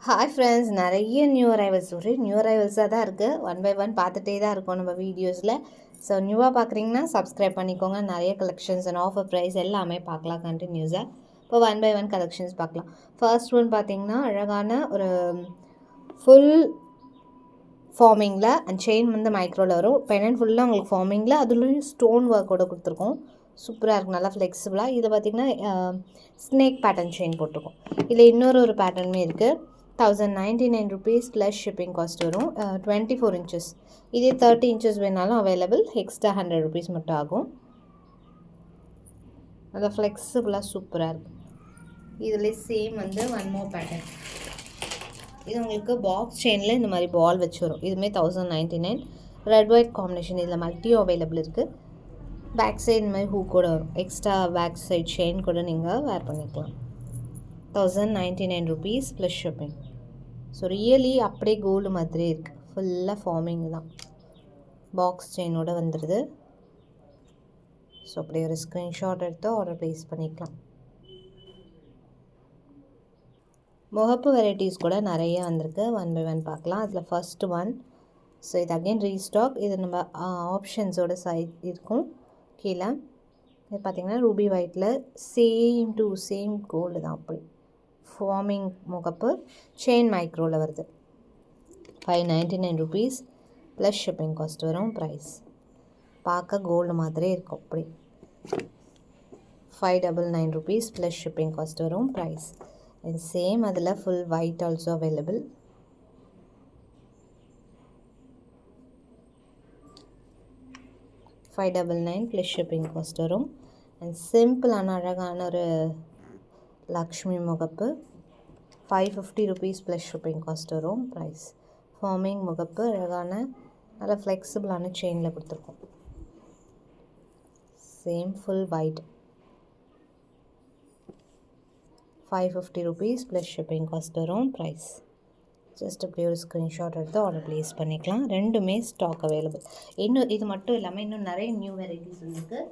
Hi friends, நிறைய new arrivals new அரைவல்ஸாக தான் இருக்குது. ஒன் பை ஒன் பார்த்துட்டே தான் இருக்கோம் நம்ம வீடியோஸில். ஸோ நியூவாக பார்க்குறீங்கன்னா சப்ஸ்கிரைப் பண்ணிக்கோங்க. நிறைய கலெக்ஷன்ஸ் அண்ட் ஆஃபர் ப்ரைஸ் எல்லாமே பார்க்கலாம் கண்டினியூஸாக. இப்போ ஒன் பை ஒன் கலெக்ஷன்ஸ் பார்க்கலாம். ஃபர்ஸ்ட் ஒன் பார்த்திங்கன்னா அழகான ஒரு ஃபுல் ஃபார்மிங்கில் அண்ட் செயின் வந்து மைக்ரோவில் வரும். பெனன் ஃபுல்லாக உங்களுக்கு ஃபார்மிங்கில் அதுலேயும் ஸ்டோன் ஒர்க்கோட கொடுத்துருக்கோம். சூப்பராக இருக்கும், நல்லா ஃப்ளெக்சிபிளாக. இதில் பார்த்திங்கன்னா ஸ்னேக் பேட்டர்ன் செயின் போட்டிருக்கோம். இதில் இன்னொரு பேட்டர்னுமே இருக்குது. 1099 rupees ப்ளஸ் ஷிப்பிங் காஸ்ட் வரும். 24 inches. இதே 30 inches வேணாலும் அவைலபிள். எக்ஸ்ட்ரா 100 rupees மட்டும் ஆகும். நல்லா ஃப்ளெக்சிபிளாக சூப்பராக இருக்கும். இதில் சேம் வந்து ஒன் மோர் பேட்டர்ன். இது உங்களுக்கு பாக்ஸ் செயினில் இந்த மாதிரி பால் வச்சு வரும். இதுவுமே 1099. Red white combination. இதில் மல்டியும் அவைலபிள் இருக்குது. பேக் சைடு இந்த மாதிரி ஹூ கூட வரும். எக்ஸ்ட்ரா பேக் சைட் செயின் கூட நீங்கள் வேர் பண்ணிக்கலாம். 1099 rupees plus shipping. So really அப்படியே கோல்டு மாதிரி இருக்குது. ஃபுல்லாக ஃபார்மிங் தான். பாக்ஸ் செயினோடு வந்துடுது. ஸோ அப்படியே ஒரு ஸ்க்ரீன்ஷாட் எடுத்து ஆர்டர் ப்ளேஸ் பண்ணிக்கலாம். முகப்பு வெரைட்டிஸ் கூட நிறைய வந்திருக்கு. ஒன் பை ஒன் பார்க்கலாம். அதில் ஃபர்ஸ்ட் ஒன். ஸோ இது அகெயின் ரீஸ்டாக். இது நம்ம ஆப்ஷன்ஸோட சைட் இருக்கும் கீழே. இது பார்த்திங்கன்னா ரூபி ஒயிட்டில் சேம் கோல்டு தான். அப்படி ஃபார்மிங் முகப்பு செயின் மைக்ரோவில் வருது. 599 rupees ப்ளஸ் ஷிப்பிங் காஸ்ட் வரும். ப்ரைஸ் பார்க்க கோல்டு மாதிரியே இருக்கும். அப்படி 599 rupees ப்ளஸ் ஷிப்பிங் காஸ்ட் வரும். ப்ரைஸ் அண்ட் சேம் அதில் full white also available. $599 plus shipping cost வரும். அண்ட் சிம்பிளான அழகான ஒரு லக்ஷ்மி முகப்பு 550 rupees ப்ளஸ் ஷிப்பிங் காஸ்ட் வரும். ப்ரைஸ் ஃபார்மிங் முகப்பு அழகான நல்ல ஃப்ளெக்சிபிளான செயினில் கொடுத்துருக்கோம். Same full white 550 rupees plus shipping cost வரும். ப்ரைஸ் ஜஸ்ட் அப்படியே ஒரு ஸ்க்ரீன்ஷாட் எடுத்து ஆர்டர் ப்ளேஸ் பண்ணிக்கலாம். ரெண்டுமே ஸ்டாக் அவைலபிள். இன்னும் இது மட்டும் இல்லாமல் இன்னும் நிறைய நியூ வெரைட்டிஸ் இருக்குது.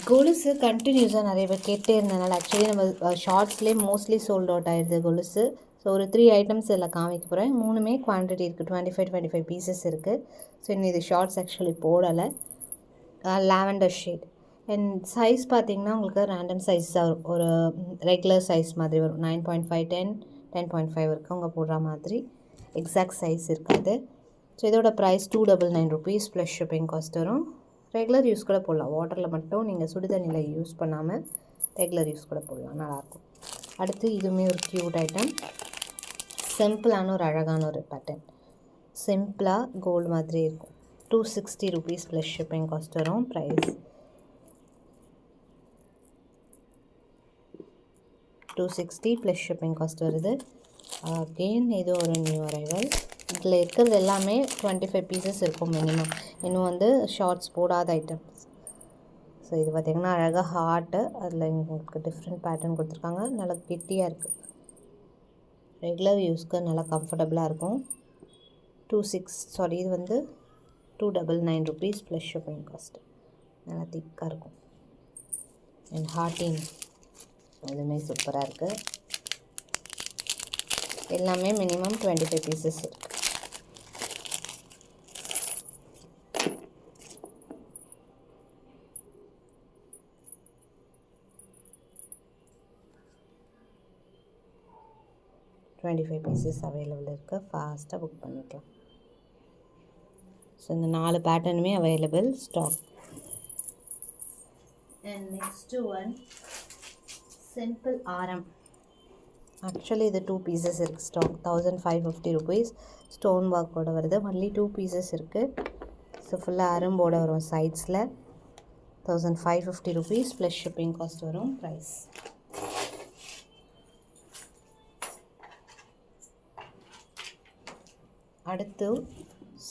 கொலுசு கண்டினியூஸாக நிறைய பேர் கேட்டே இருந்ததுனால ஆக்சுவலி நம்ம ஷார்ட்ஸ்லேயே மோஸ்ட்லி சோல்ட் அவுட் ஆகிடுது கொலுசு. ஸோ ஒரு 3 ஐட்டம்ஸ் இதில் காமிக்க போகிறேன். 3மே குவான்டிட்டி இருக்குது. 25 பீசஸ் இருக்குது. ஸோ இன்னும் இது ஷார்ட்ஸ் ஆக்சுவலி போடலை. லாவெண்டர் ஷேட் அண்ட் சைஸ் பார்த்திங்கன்னா உங்களுக்கு ரேண்டம் சைஸ் வரும். ஒரு ரெகுலர் சைஸ் மாதிரி வரும். 9.5 10.5 இருக்குது அவங்க போடுற மாதிரி. எக்ஸாக்ட் சைஸ் இருக்காது. ஸோ இதோட price 299 rupees plus shipping cost வரும். ரெகுலர் யூஸ் கூட போடலாம். வாட்டரில் மட்டும் நீங்கள் சுடு தண்ணியில் யூஸ் பண்ணாமல் ரெகுலர் யூஸ் கூட போடலாம், நல்லாயிருக்கும். அடுத்து இதுவுமே ஒரு க்யூட் ஐட்டம். சிம்பிளான ஒரு அழகான ஒரு பேட்டர்ன். சிம்பிளாக கோல்டு மாதிரி இருக்கும். 260 rupees ப்ளஸ் ஷிப்பிங் காஸ்ட் வரும். ப்ரைஸ் 260 ப்ளஸ் ஷிப்பிங் காஸ்ட் வருது. அகெயின் இது ஒரு நியூ அரைவல். இதில் இருக்கிறது எல்லாமே 25 பீசஸ் இருக்கும் மினிமம். இன்னும் வந்து ஷார்ட்ஸ் போடாத ஐட்டம்ஸ். ஸோ இது பார்த்திங்கன்னா அழகாக ஹார்ட்டு. அதில் உங்களுக்கு டிஃப்ரெண்ட் பேட்டர்ன் கொடுத்துருக்காங்க. நல்லா கெட்டியாக இருக்குது. ரெகுலர் யூஸ்க்கு நல்லா கம்ஃபர்டபுளாக இருக்கும். இது வந்து 299 rupees ப்ளஸ் ஷிப்பிங் காஸ்ட். நல்லா திக்காக இருக்கும். அண்ட் ஹார்ட்டின் இதுவுமே சூப்பராக இருக்குது. எல்லாமே மினிமம் 25 பீசஸ் இருக்குது. பீசஸ் அவைலபிள் இருக்குது. ஃபாஸ்ட்டாக புக் பண்ணிக்கலாம். ஸோ இந்த 4 பேட்டர்னுமே available stock. And next one simple ஆரம். ஆக்சுவலி இது 2 பீசஸ் இருக்குது ஸ்டாக். 1550 rupees ஸ்டோன் ஒர்க்கோட வருது. ஒன்லி 2 பீசஸ் இருக்குது. ஸோ ஃபுல்லாக அரும்போட வரும் சைட்ஸில். 1550 rupees ப்ளஸ் ஷிப்பிங் காஸ்ட் வரும். ப்ரைஸ் அடுத்து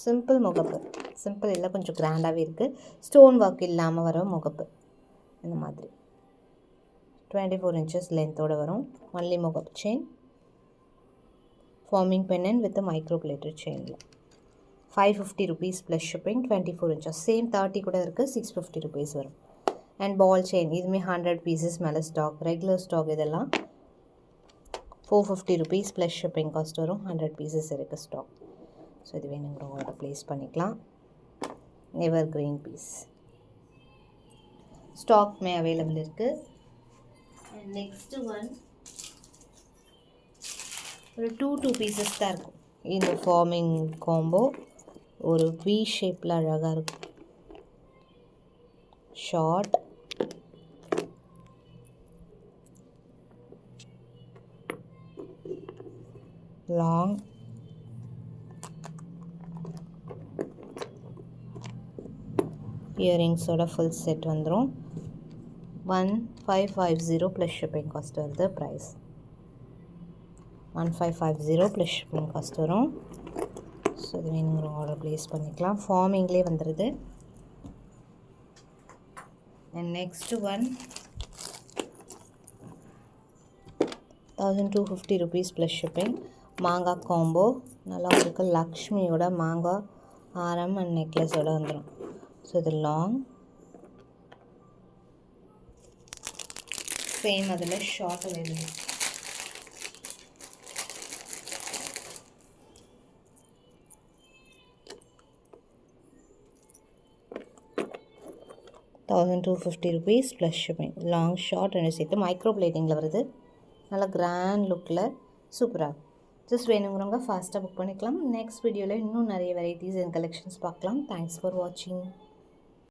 சிம்பிள் முகப்பு. சிம்பிள் இல்லை, கொஞ்சம் கிராண்டாகவே இருக்குது. ஸ்டோன் ஒர்க் இல்லாமல் வர முகப்பு இந்த மாதிரி 24 inches லென்த்தோடு வரும். ஒன்லி முகப்பு செயின். ஃபார்மிங் பென்னன் வித் மைக்ரோ பிளேட்டட் செயினில் 550 rupees plus shipping. 24 inches. Same 30 கூட இருக்குது. 650 rupees வரும். அண்ட் பால் செயின் இதுவுமே 100 பீசஸ் மேலே ஸ்டாக். ரெகுலர் ஸ்டாக் இதெல்லாம் 450 rupees ப்ளஸ் ஷிப்பிங் காஸ்ட் வரும். 100 பீசஸ் இருக்குது ஸ்டாக். ஸோ இது வேணுங்கிறவங்க ஆர்டர் ப்ளேஸ் பண்ணிக்கலாம். எவர் கிரீன் பீஸ் ஸ்டாக்மே அவைலபிள் இருக்குது. அண்ட் நெக்ஸ்ட்டு ஒன் ஒரு 2 பீசஸ் தான் இருக்கும். இந்த ஃபார்மிங் காம்போ ஒரு வி ஷேப்பில் அழகாக இருக்கும். ஷார்ட் லாங் இயரிங்ஸோட ஃபுல் செட் வந்துடும். 1550 ப்ளஸ் ஷிப்பிங் காஸ்ட் வருது. ப்ரைஸ் 1550 ப்ளஸ் ஷிப்பிங் காஸ்ட் வரும். ஸோ இது வேணுங்கிற ஆர்டர் ப்ளேஸ் பண்ணிக்கலாம். ஃபார்மிங்லேயே வந்துடுது. And next one 1250 rupees plus shipping. மாங்காய் காம்போ நல்லா இருக்குது. லக்ஷ்மியோட மாங்காய் ஆரம் அண்ட் நெக்லஸோட வந்துடும். ஸோ இது லாங் சேம் அதில் short available. ₹1250 plus shipping. Long short ரெண்டு சேர்த்து மைக்ரோ பிளேட்டிங்கில் வருது. நல்லா கிராண்ட் லுக்கில் சூப்பராக. ஜஸ்ட் வேணுங்கிறவங்க ஃபாஸ்ட்டாக புக் பண்ணிக்கலாம். நெக்ஸ்ட் வீடியோவில் இன்னும் நிறைய வெரைட்டிஸ் அண்ட் கலெக்ஷன்ஸ் பார்க்கலாம். தேங்க்ஸ் ஃபார் வாட்சிங்.